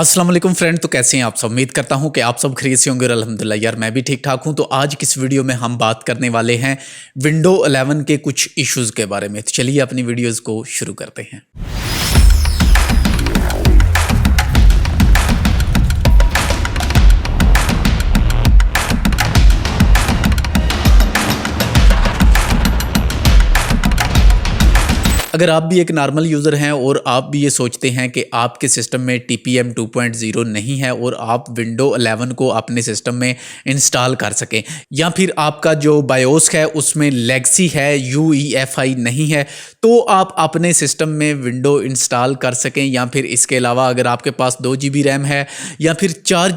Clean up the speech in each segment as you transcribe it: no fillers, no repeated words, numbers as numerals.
अस्सलाम वालेकुम फ्रेंड। तो कैसे हैं आप सब? उम्मीद करता हूं कि आप सब खैरियत से होंगे और अल्हम्दुलिल्लाह यार मैं भी ठीक ठाक हूं। तो आज की इस वीडियो में हम बात करने वाले हैं विंडो 11 के कुछ इश्यूज़ के बारे में। तो चलिए अपनी वीडियोज़ को शुरू करते हैं। अगर आप भी एक नॉर्मल यूज़र हैं और आप भी ये सोचते हैं कि आपके सिस्टम में TPM 2.0 नहीं है और आप विंडो 11 को अपने सिस्टम में इंस्टॉल कर सकें, या फिर आपका जो बायोस है उसमें लेगसी है, UEFI नहीं है, तो आप अपने सिस्टम में विंडो इंस्टॉल कर सकें। या फिर इसके अलावा अगर आपके पास 2 GB रैम है या फिर 4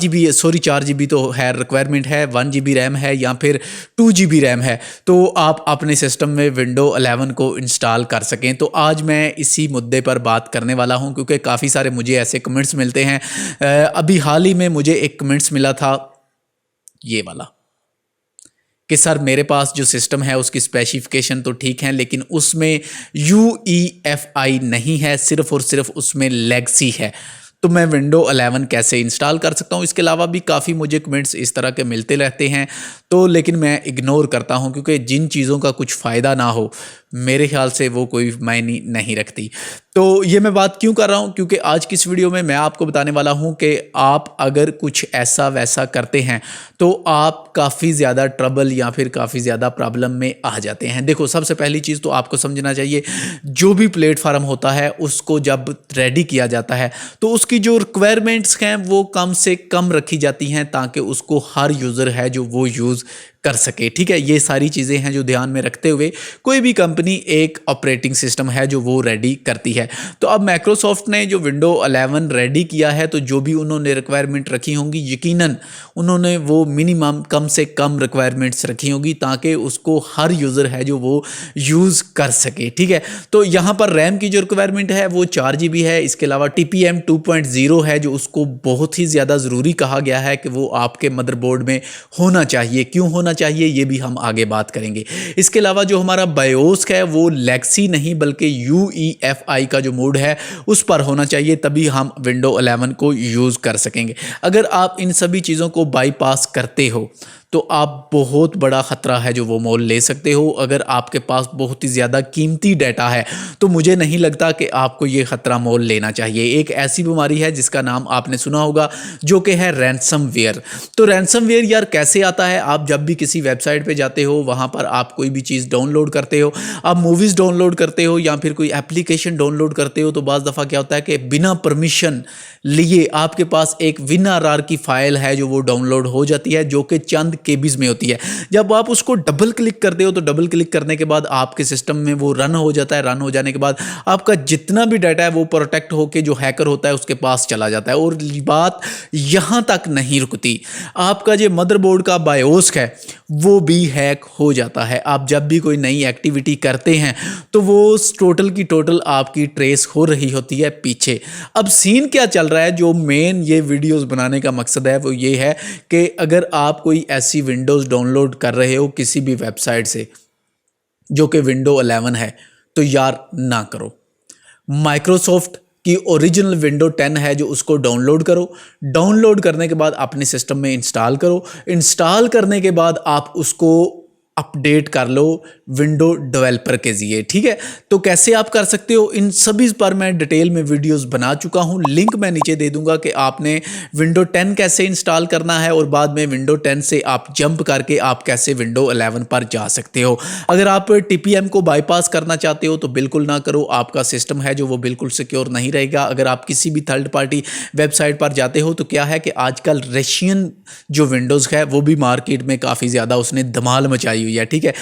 GB तो है रिक्वायरमेंट है, 1 GB रैम है या फिर 2 GB रैम है, तो आप अपने सिस्टम में विंडो 11 को इंस्टॉल कर सकें। तो आज मैं इसी मुद्दे पर बात करने वाला हूं क्योंकि काफ़ी सारे मुझे ऐसे कमेंट्स मिलते हैं। अभी हाल ही में मुझे एक कमेंट्स मिला था ये वाला कि सर मेरे पास जो सिस्टम है उसकी स्पेसिफिकेशन तो ठीक है लेकिन उसमें UEFI नहीं है, सिर्फ और सिर्फ उसमें लेगसी है, तो मैं विंडो 11 कैसे इंस्टॉल कर सकता हूं। इसके अलावा भी काफ़ी मुझे कमेंट्स इस तरह के मिलते रहते हैं, तो लेकिन मैं इग्नोर करता हूं क्योंकि जिन चीज़ों का कुछ फ़ायदा ना हो मेरे ख्याल से वो कोई मायने नहीं रखती। तो ये मैं बात क्यों कर रहा हूं, क्योंकि आज की इस वीडियो में मैं आपको बताने वाला हूं कि आप अगर कुछ ऐसा वैसा करते हैं तो आप काफ़ी ज़्यादा ट्रबल या फिर काफ़ी ज़्यादा प्रॉब्लम में आ जाते हैं। देखो, सबसे पहली चीज़ तो आपको समझना चाहिए, जो भी प्लेटफार्म होता है उसको जब रेडी किया जाता है तो उसकी जो रिक्वायरमेंट्स हैं वो कम से कम रखी जाती हैं ताकि उसको हर यूज़र है जो वो यूज़ कर सके। ठीक है, ये सारी चीज़ें हैं जो ध्यान में रखते हुए कोई भी कंपनी एक ऑपरेटिंग सिस्टम है जो वो रेडी करती है। तो अब माइक्रोसॉफ्ट ने जो विंडो 11 रेडी किया है तो जो भी उन्होंने रिक्वायरमेंट रखी होंगी यकीनन उन्होंने वो मिनिमम कम से कम रिक्वायरमेंट्स रखी होंगी ताकि उसको हर यूज़र है जो वो यूज़ कर सके। ठीक है, तो यहाँ पर रैम की जो रिक्वायरमेंट है वो 4 GB है। इसके अलावा TPM 2.0 है जो उसको बहुत ही ज़्यादा ज़रूरी कहा गया है कि वो आपके मदरबोर्ड में होना चाहिए। क्यों होना चाहिए ये भी हम आगे बात करेंगे। इसके अलावा जो हमारा बायोस है वो लेगसी नहीं बल्कि UEFI का जो मोड है उस पर होना चाहिए, तभी हम विंडो 11 को यूज़ कर सकेंगे। अगर आप इन सभी चीज़ों को बाईपास करते हो तो आप बहुत बड़ा ख़तरा है जो वो मोल ले सकते हो। अगर आपके पास बहुत ही ज़्यादा कीमती डाटा है तो मुझे नहीं लगता कि आपको ये ख़तरा मोल लेना चाहिए। एक ऐसी बीमारी है जिसका नाम आपने सुना होगा जो कि है रैंसमवेयर। तो रैंसमवेयर यार कैसे आता है, आप जब भी किसी वेबसाइट पे जाते हो वहाँ पर आप कोई भी चीज़ डाउनलोड करते हो, आप मूवीज़ डाउनलोड करते हो या फिर कोई एप्लीकेशन डाउनलोड करते हो, तो बाज़ दफ़ा क्या होता है कि बिना परमिशन लिए आपके पास एक WinRAR की फ़ाइल है जो वो डाउनलोड हो जाती है जो कि चंद केबीज़ में होती है। जब आप उसको डबल क्लिक करते हो तो डबल क्लिक करने के बाद आपके सिस्टम में वो रन हो जाता है। रन हो जाने के बाद आपका जितना भी डाटा है वो प्रोटेक्ट होकर जो हैकर होता है उसके पास चला जाता है। और बात यहाँ तक नहीं रुकती, आपका जो मदरबोर्ड का बायोस है वो भी हैक हो जाता है। आप जब भी कोई नई एक्टिविटी करते हैं तो वो टोटल की टोटल आपकी ट्रेस हो रही होती है पीछे। अब सीन क्या चल रहा है, जो मेन ये वीडियोस बनाने का मकसद है वो ये है कि अगर आप कोई ऐसी विंडोज़ डाउनलोड कर रहे हो किसी भी वेबसाइट से जो कि विंडो 11 है तो यार ना करो। माइक्रोसॉफ्ट की ओरिजिनल विंडो 10 है जो उसको डाउनलोड करो। डाउनलोड करने के बाद अपने सिस्टम में इंस्टॉल करो। इंस्टॉल करने के बाद आप उसको अपडेट कर लो विंडो डेवलपर के ज़रिए। ठीक है, तो कैसे आप कर सकते हो इन सभी पर मैं डिटेल में वीडियोस बना चुका हूं, लिंक मैं नीचे दे दूंगा कि आपने विंडो 10 कैसे इंस्टॉल करना है और बाद में विंडो 10 से आप जंप करके आप कैसे विंडो 11 पर जा सकते हो। अगर आप TPM को बाईपास करना चाहते हो तो बिल्कुल ना करो, आपका सिस्टम है जो वो बिल्कुल सिक्योर नहीं रहेगा। अगर आप किसी भी थर्ड पार्टी वेबसाइट पर जाते हो तो क्या है कि आजकल रशियन जो विंडोज़ है वो भी मार्केट में काफ़ी ज़्यादा उसने धमाल मचाई हुई है। ठीक है,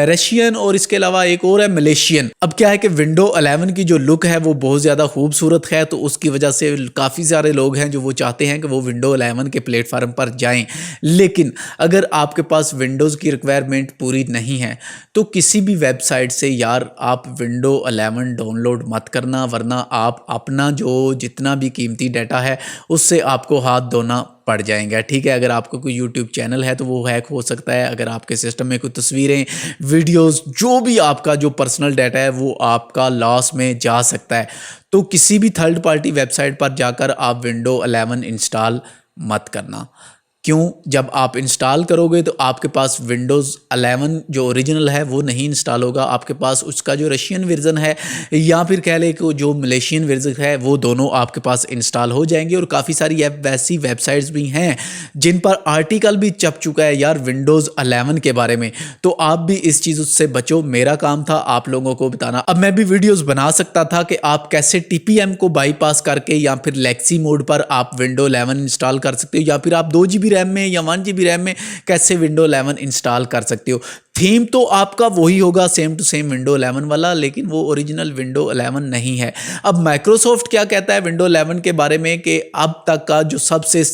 रशियन और इसके अलावा एक और है मलेशियन। अब क्या है कि विंडो 11 की जो लुक है वो बहुत ज़्यादा खूबसूरत है, तो उसकी वजह से काफ़ी सारे लोग हैं जो वो चाहते हैं कि वो विंडो 11 के प्लेटफार्म पर जाएं। लेकिन अगर आपके पास विंडोज़ की रिक्वायरमेंट पूरी नहीं है तो किसी भी वेबसाइट से यार आप विंडो 11 डाउनलोड मत करना, वरना आप अपना जो जितना भी कीमती डाटा है उससे आपको हाथ धोना पड़ जाएंगे। ठीक है, अगर आपका कोई यूट्यूब चैनल है तो वो हैक हो सकता है। अगर आपके सिस्टम में कोई तस्वीरें, वीडियोस, जो भी आपका जो पर्सनल डाटा है वो आपका लॉस में जा सकता है। तो किसी भी थर्ड पार्टी वेबसाइट पर जाकर आप विंडो 11 इंस्टॉल मत करना। क्यों? जब आप इंस्टॉल करोगे तो आपके पास विंडोज़ 11 जो ओरिजिनल है वो नहीं इंस्टॉल होगा। आपके पास उसका जो रशियन वर्जन है या फिर कह लें कि जो मलेशियन वर्जन है वो दोनों आपके पास इंस्टॉल हो जाएंगे। और काफ़ी सारी वैसी वेबसाइट्स भी हैं जिन पर आर्टिकल भी छप चुका है यार विंडोज़ 11 के बारे में। तो आप भी इस चीज़ से बचो। मेरा काम था आप लोगों को बताना। अब मैं भी वीडियोज़ बना सकता था कि आप कैसे TPM को बाईपास करके या फिर लेक्सी मोड पर आप विंडो 11 इंस्टॉल कर सकते हो, या फिर आप 2 GB रैम में या 1 GB रैम में कैसे विंडो 11 इंस्टॉल कर सकते हो। थीम तो आपका वही होगा, सेम टू सेम विंडो 11 वाला, लेकिन वो ओरिजिनल विंडो 11 नहीं है। अब माइक्रोसॉफ्ट क्या कहता है विंडो 11 के बारे में कि अब तक का जो सबसे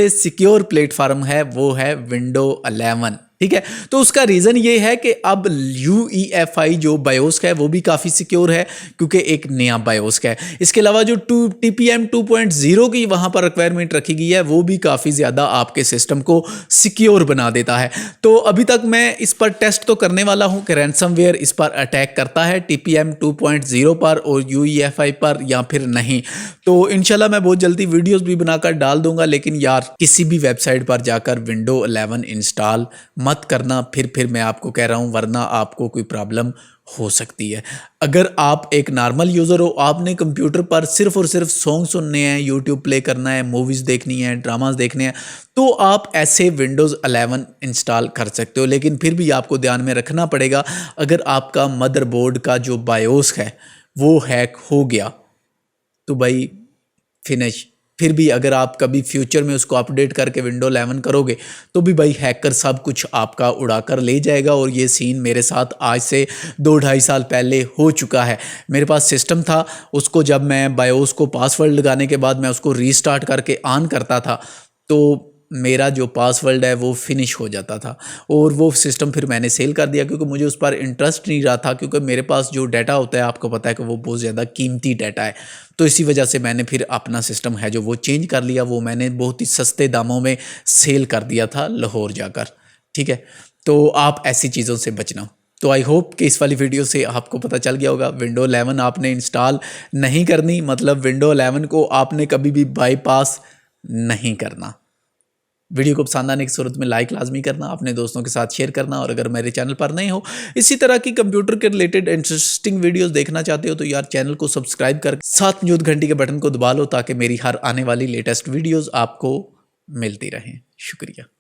सिक्योर प्लेटफॉर्म है वो है विंडो 11। ठीक है, तो उसका रीज़न ये है कि अब UEFI जो बायोस है वो भी काफ़ी सिक्योर है क्योंकि एक नया बायोस है। इसके अलावा जो TPM 2.0 की वहाँ पर रिक्वायरमेंट रखी गई है वो भी काफ़ी ज़्यादा आपके सिस्टम को सिक्योर बना देता है। तो अभी तक मैं इस पर टेस्ट तो करने वाला हूँ कि रैंसमवेयर इस पर अटैक करता है TPM 2.0 पर और UEFI पर या फिर नहीं। तो इंशाल्लाह मैं बहुत जल्दी वीडियोज़ भी बनाकर डाल दूंगा। लेकिन यार किसी भी वेबसाइट पर जाकर विंडो 11 इंस्टॉल मत करना, फिर मैं आपको कह रहा हूं, वरना आपको कोई प्रॉब्लम हो सकती है। अगर आप एक नॉर्मल यूज़र हो, आपने कंप्यूटर पर सिर्फ और सिर्फ सॉन्ग सुनने हैं, यूट्यूब प्ले करना है, मूवीज़ देखनी है, ड्रामास देखने हैं, तो आप ऐसे विंडोज़ 11 इंस्टॉल कर सकते हो। लेकिन फिर भी आपको ध्यान में रखना पड़ेगा, अगर आपका मदरबोर्ड का जो बायोस है वो हैक हो गया तो भाई फिनिश। फिर भी अगर आप कभी फ्यूचर में उसको अपडेट करके विंडो 11 करोगे तो भी भाई हैकर सब कुछ आपका उड़ाकर ले जाएगा। और ये सीन मेरे साथ आज से 2-2.5 साल पहले हो चुका है। मेरे पास सिस्टम था, उसको जब मैं बायोस को पासवर्ड लगाने के बाद मैं उसको रीस्टार्ट करके ऑन करता था तो मेरा जो पासवर्ड है वो फिनिश हो जाता था। और वो सिस्टम फिर मैंने सेल कर दिया क्योंकि मुझे उस पर इंटरेस्ट नहीं रहा था, क्योंकि मेरे पास जो डाटा होता है आपको पता है कि वो बहुत ज़्यादा कीमती डाटा है। तो इसी वजह से मैंने फिर अपना सिस्टम है जो वो चेंज कर लिया। वो मैंने बहुत ही सस्ते दामों में सेल कर दिया था लाहौर जाकर। ठीक है, तो आप ऐसी चीज़ों से बचना। तो आई होप कि इस वाली वीडियो से आपको पता चल गया होगा। विंडो 11 आपने इंस्टॉल नहीं करनी, मतलब विंडो 11 को आपने कभी भी बाईपास नहीं करना। वीडियो को पसंद आने की सूरत में लाइक लाजमी करना, अपने दोस्तों के साथ शेयर करना। और अगर मेरे चैनल पर नए हो, इसी तरह की कंप्यूटर के रिलेटेड इंटरेस्टिंग वीडियोस देखना चाहते हो तो यार चैनल को सब्सक्राइब कर साथ मौजूद घंटी के बटन को दबा लो ताकि मेरी हर आने वाली लेटेस्ट वीडियोस आपको मिलती रहें। शुक्रिया।